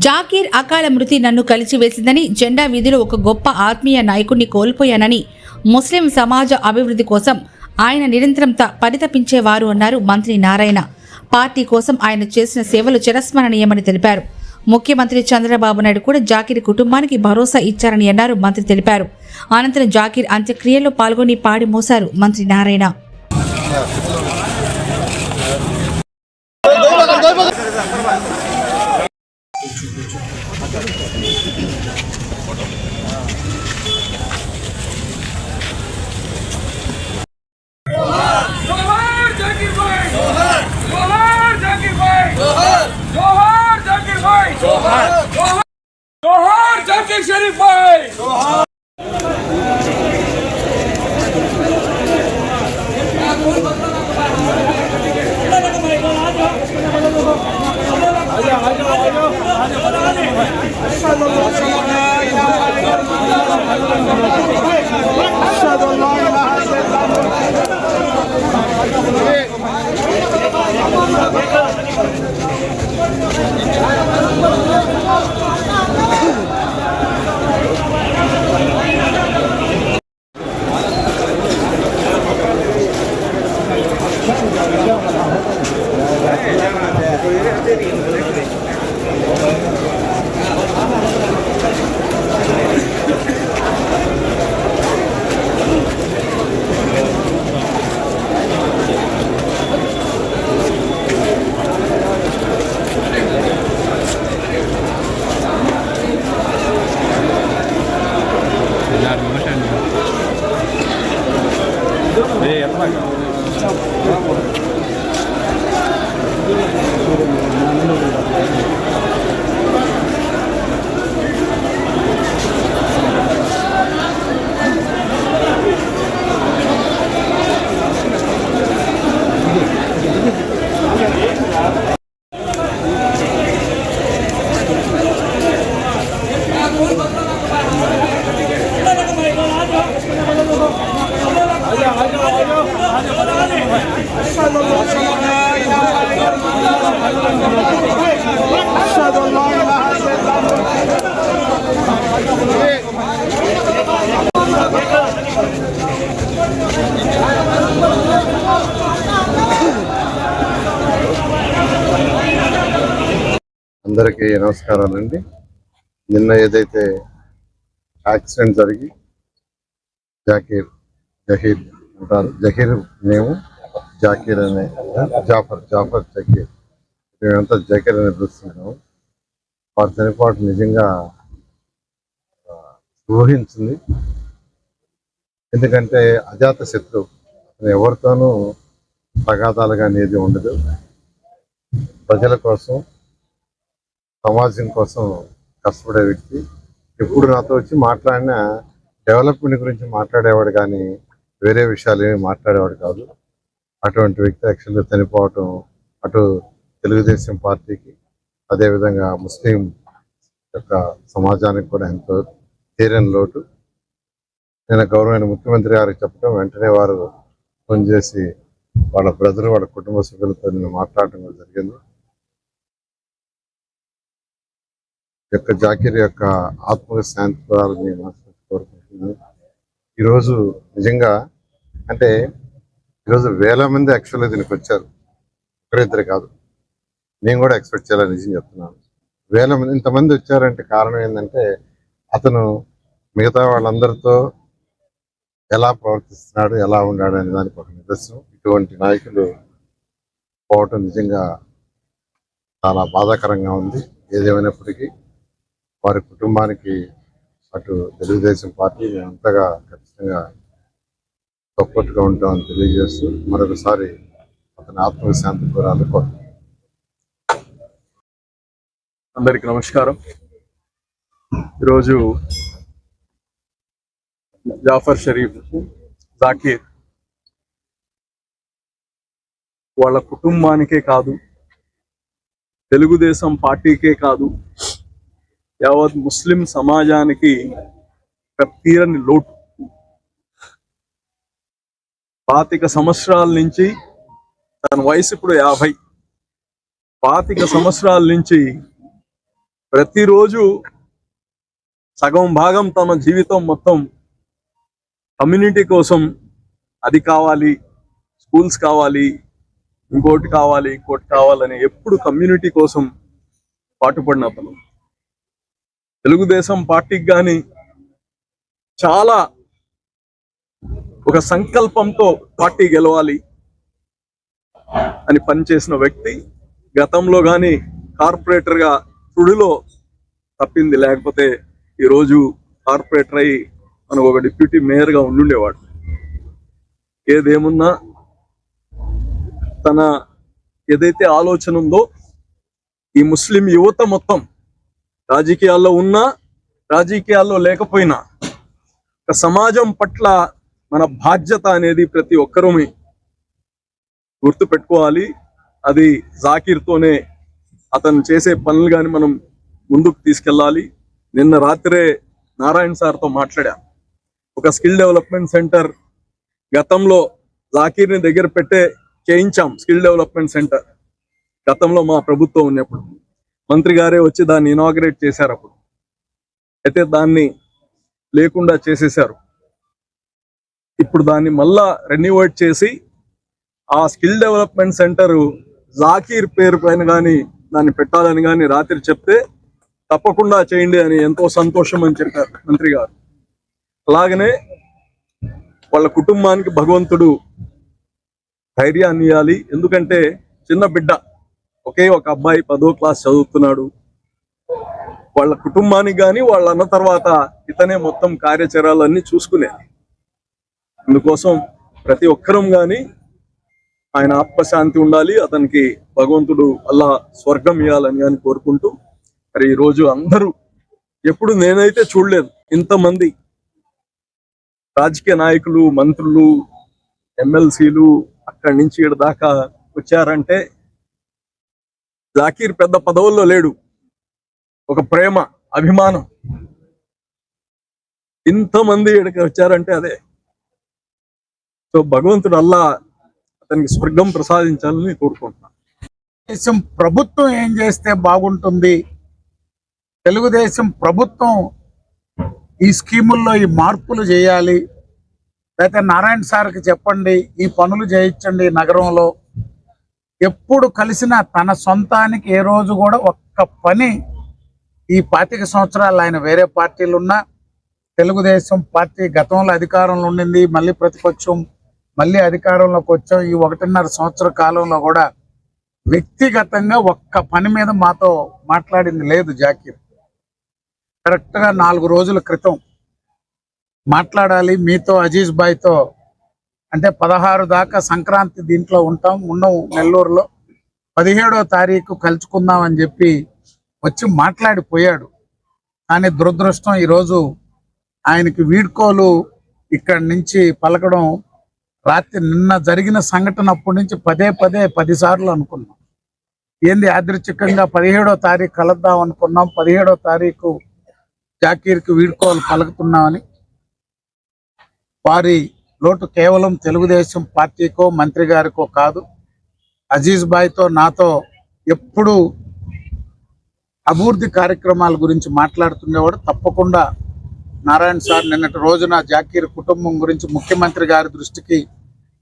జాకీర్ అకాల మృతి నన్ను కలిసివేసిందని, జెండా వీధిలో ఒక గొప్ప ఆత్మీయ నాయకుడిని కోల్పోయానని, ముస్లిం సమాజ అభివృద్ధి కోసం ఆయన నిరంతరం పరితపించేవారు అన్నారు మంత్రి నారాయణ. పార్టీ కోసం ఆయన చేసిన సేవలు చిరస్మరణీయమని తెలిపారు. ముఖ్యమంత్రి చంద్రబాబు నాయుడు కూడా జాకీర్ కుటుంబానికి భరోసా ఇచ్చారని అన్నారు మంత్రి తెలిపారు. అనంతరం జాకీర్ అంత్యక్రియల్లో పాల్గొని పాడి మోశారు మంత్రి నారాయణ. जोहार जाकिर शरीफ भाई जोहार। అందరికీ నమస్కారాలండి. నిన్న ఏదైతే యాక్సిడెంట్ జరిగి జహీర్ అంటారు, జహీర్ మేము జాకీర్ అనే జాఫర్ జకీర్, మేమంతా జకీర్ అని పిలుస్తున్నాము. వారు చనిపోవడం నిజంగా ఊహించింది. ఎందుకంటే అజాత శత్రువు, అతను ఎవరితోనూ తగాదాలుగా అనేది ఉండదు. ప్రజల కోసం, సమాజం కోసం కష్టపడే వ్యక్తి. ఎప్పుడు నాతో వచ్చి మాట్లాడినా డెవలప్మెంట్ గురించి మాట్లాడేవాడు, కానీ వేరే విషయాలు ఏమి మాట్లాడేవాడు కాదు. అటువంటి వ్యక్తి యాక్చువల్గా చనిపోవటం అటు తెలుగుదేశం పార్టీకి, అదేవిధంగా ముస్లిం యొక్క సమాజానికి కూడా ఎంతో తీరని లోటు. నేను గౌరవమైన ముఖ్యమంత్రి గారికి చెప్పడం, వెంటనే వారు ఫోన్ చేసి వాళ్ళ బ్రదర్, వాళ్ళ కుటుంబ సభ్యులతో నేను మాట్లాడటం జరిగింది. యొక్క జాకీర్ యొక్క ఆత్మక శాంతి పొందాలని కోరుకుంటున్నాను. ఈరోజు నిజంగా అంటే ఈరోజు వేల మంది యాక్చువల్గా దీనికి వచ్చారు, ఒకరిద్దరు కాదు. నేను కూడా ఎక్స్పెక్ట్ చేయాలని నిజం చెప్తున్నాను. వేల మంది ఇంతమంది వచ్చారంటే కారణం ఏంటంటే అతను మిగతా వాళ్ళందరితో ఎలా ప్రవర్తిస్తున్నాడు, ఎలా ఉన్నాడు అనే దానికి ఒక నిదర్శనం. ఇటువంటి నాయకులు పోవటం నిజంగా చాలా బాధాకరంగా ఉంది. ఏదేమైనప్పటికీ వారి కుటుంబానికి అటు తెలుగుదేశం పార్టీ అంతగా ఖచ్చితంగా సపోర్ట్గా ఉంటామని తెలియజేస్తూ మరొకసారి అతని ఆత్మశాంతి కోరాలని కోరుతున్నాను. అందరికి నమస్కారం. ఈరోజు జాఫర్ షరీఫ్, జాకీర్ వాళ్ళ కుటుంబానికే కాదు, తెలుగుదేశం పార్టీకే కాదు, యావత్ ముస్లిం సమాజానికి ఒక తీరని లోటు. 25 సంవత్సరాల నుంచి, తన వయసు ఇప్పుడు 50, 25 సంవత్సరాల నుంచి ప్రతిరోజు సగం భాగం తమ జీవితం మొత్తం కమ్యూనిటీ కోసం, అది కావాలి, స్కూల్స్ కావాలి, ఇంకోటి కావాలని ఎప్పుడు కమ్యూనిటీ కోసం పాటుపడిన అతను. తెలుగుదేశం పార్టీకి కానీ చాలా ఒక సంకల్పంతో పార్టీ గెలవాలి అని పనిచేసిన వ్యక్తి. గతంలో కానీ కార్పొరేటర్గా తుడిలో తప్పింది, లేకపోతే ఈరోజు కార్పొరేటర్ అయి మనకు ఒక డిప్యూటీ మేయర్గా ఉండుండేవాడు. ఏదేమున్నా తన ఏదైతే ఆలోచన ఉందో ఈ ముస్లిం యువత మొత్తం రాజకీయాల్లో ఉన్నా రాజకీయాల్లో లేకపోయినా ఒక సమాజం పట్ల మన బాధ్యత అనేది ప్రతి ఒక్కరూ గుర్తు పెట్టుకోవాలి. అది జాకీర్తోనే అతను చేసే పనులు కానీ మనం ముందుకు తీసుకెళ్ళాలి. నిన్న రాత్రే నారాయణ సార్తో మాట్లాడా. ఒక స్కిల్ డెవలప్మెంట్ సెంటర్ గతంలో జాకీర్ని దగ్గర చేయించాం. స్కిల్ డెవలప్మెంట్ సెంటర్ గతంలో మా ప్రభుత్వం ఉన్నప్పుడు మంత్రి గారే వచ్చి దాన్ని ఇనాగ్రేట్ చేశారు. అప్పుడు అయితే దాన్ని లేకుండా చేసేశారు. ఇప్పుడు దాన్ని మళ్ళా రెన్యువేట్ చేసి ఆ స్కిల్ డెవలప్మెంట్ సెంటర్ జాకీర్ పేరు పైన కానీ దాన్ని పెట్టాలని కానీ రాత్రి చెప్తే తప్పకుండా చేయండి అని ఎంతో సంతోషం అని చెప్పారు మంత్రి గారు. అలాగనే వాళ్ళ కుటుంబానికి భగవంతుడు ధైర్యాన్ని ఇవ్వాలి. ఎందుకంటే చిన్న బిడ్డ, ఒకే ఒక అబ్బాయి 10వ క్లాస్ చదువుతున్నాడు. వాళ్ళ కుటుంబానికి కానీ వాళ్ళ అన్న తర్వాత ఇతనే మొత్తం కార్యాచరణలన్నీ చూసుకునేది. అందుకోసం ప్రతి ఒక్కరం కానీ ఆయన ఆత్మశాంతి ఉండాలి, అతనికి భగవంతుడు అల్లా స్వర్గం ఇవ్వాలని కానీ కోరుకుంటూ, మరి ఈరోజు అందరూ ఎప్పుడు నేనైతే చూడలేదు ఇంతమంది రాజకీయ నాయకులు, మంత్రులు, ఎమ్మెల్సీలు అక్కడి నుంచి ఇక్కడ దాకా వచ్చారంటే జాకీర్ పెద్ద పదవుల్లో లేడు. ఒక ప్రేమ, అభిమానం, ఇంతమంది ఇక్కడికి వచ్చారంటే అదే. సో భగవంతుడు అల్లా అతనికి స్వర్గం ప్రసాదించాలని కోరుకుంటున్నాను. తెలుగుదేశం ప్రభుత్వం ఏం చేస్తే బాగుంటుంది, తెలుగుదేశం ప్రభుత్వం ఈ స్కీముల్లో ఈ మార్పులు చేయాలి, లేకపోతే నారాయణ సార్కి చెప్పండి ఈ పనులు చేయించండి నగరంలో. ఎప్పుడు కలిసినా తన సొంతానికి ఏ రోజు కూడా ఒక్క పని, ఈ 25 సంవత్సరాలు ఆయన వేరే పార్టీలు ఉన్నా, తెలుగుదేశం పార్టీ గతంలో అధికారంలో ఉండింది, మళ్ళీ ప్రతిపక్షం, మళ్ళీ అధికారంలోకి వచ్చాం. ఈ 1.5 సంవత్సర కాలంలో కూడా వ్యక్తిగతంగా ఒక్క పని మీద మాతో మాట్లాడింది లేదు జాకీర్. కరెక్ట్గా 4 రోజుల క్రితం మాట్లాడాలి మీతో, అజీజ్ భాయ్తో, అంటే 16 దాకా సంక్రాంతి దీంట్లో ఉండవు నెల్లూరులో, 17వ తారీఖు కలుసుకుందాం అని చెప్పి వచ్చి మాట్లాడిపోయాడు. కానీ దురదృష్టం ఈరోజు ఆయనకి వీడ్కోలు ఇక్కడి నుంచి పలకడం, రాత్రి నిన్న జరిగిన సంఘటన అప్పటి నుంచి 10 సార్లు అనుకున్నాం. ఏంది యాదృచ్ఛికంగా 17వ తారీఖు కలుద్దాం అనుకున్నాం, 17వ తారీఖు జాకీర్కి వీడ్కోలు పలుకుతున్నామని. వారి లోటు కేవలం తెలుగుదేశం పార్టీకో మంత్రి గారికో కాదు, అజీజ్ భాయ్తో నాతో ఎప్పుడు అభివృద్ధి కార్యక్రమాల గురించి మాట్లాడుతుండేవాడు. తప్పకుండా నారాయణ సార్ నిన్నటి రోజున జాకీర్ కుటుంబం గురించి ముఖ్యమంత్రి గారి దృష్టికి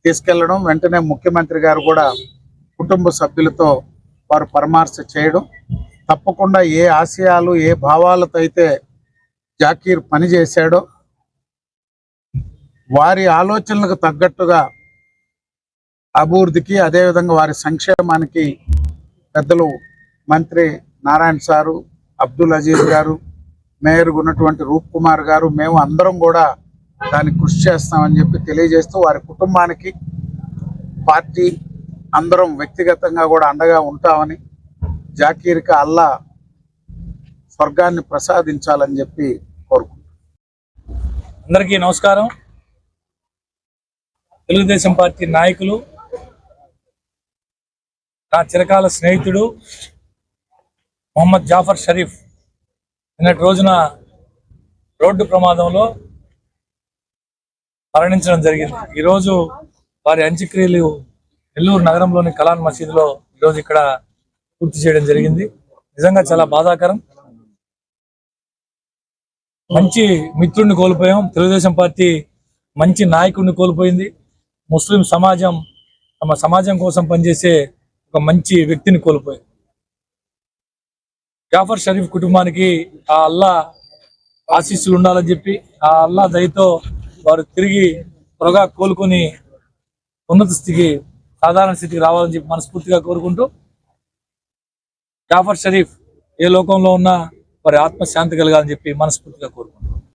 తీసుకెళ్లడం, వెంటనే ముఖ్యమంత్రి గారు కూడా కుటుంబ సభ్యులతో వారు పరామర్శ చేయడం, తప్పకుండా ఏ ఆశయాలు ఏ భావాలతో అయితే జాకీర్ పనిచేశాడో వారి ఆలోచనలకు తగ్గట్టుగా అభివృద్ధికి, అదేవిధంగా వారి సంక్షేమానికి పెద్దలు మంత్రి నారాయణ సారు, అబ్దుల్ అజీజ్ గారు, మేయర్గా ఉన్నటువంటి రూప్ కుమార్ గారు, మేము అందరం కూడా దానికి కృషి చేస్తామని చెప్పి తెలియజేస్తూ, వారి కుటుంబానికి పార్టీ అందరం వ్యక్తిగతంగా కూడా అండగా ఉంటామని, జాకీర్కి అల్లా స్వర్గాన్ని ప్రసాదించాలని చెప్పి కోరుకుంటున్నాం. అందరికీ నమస్కారం. తెలుగుదేశం పార్టీ నాయకులు, నా చిరకాల స్నేహితుడు మొహమ్మద్ జాఫర్ షరీఫ్ నిన్నటి రోజున రోడ్డు ప్రమాదంలో మరణించడం జరిగింది. ఈరోజు వారి అంత్యక్రియలు నెల్లూరు నగరంలోని కలాన్ మసీదులో ఈరోజు ఇక్కడ పూర్తి చేయడం జరిగింది. నిజంగా చాలా బాధాకరం. మంచి మిత్రుడిని కోల్పోయాం. తెలుగుదేశం పార్టీ మంచి నాయకుడిని కోల్పోయింది. ముస్లిం సమాజం తమ సమాజం కోసం పనిచేసే ఒక మంచి వ్యక్తిని కోల్పోయింది. జాఫర్ షరీఫ్ కుటుంబానికి ఆ అల్లా ఆశీస్సులు ఉండాలని చెప్పి, ఆ అల్లా దయతో వారు తిరిగి త్వరగా కోలుకొని ఉన్నత స్థితికి, సాధారణ స్థితికి రావాలని చెప్పి మనస్ఫూర్తిగా కోరుకుంటూ, జాఫర్ షరీఫ్ ఏ లోకంలో ఉన్నా వారి ఆత్మశాంతి కలగాలని చెప్పి మనస్ఫూర్తిగా కోరుకుంటున్నాం.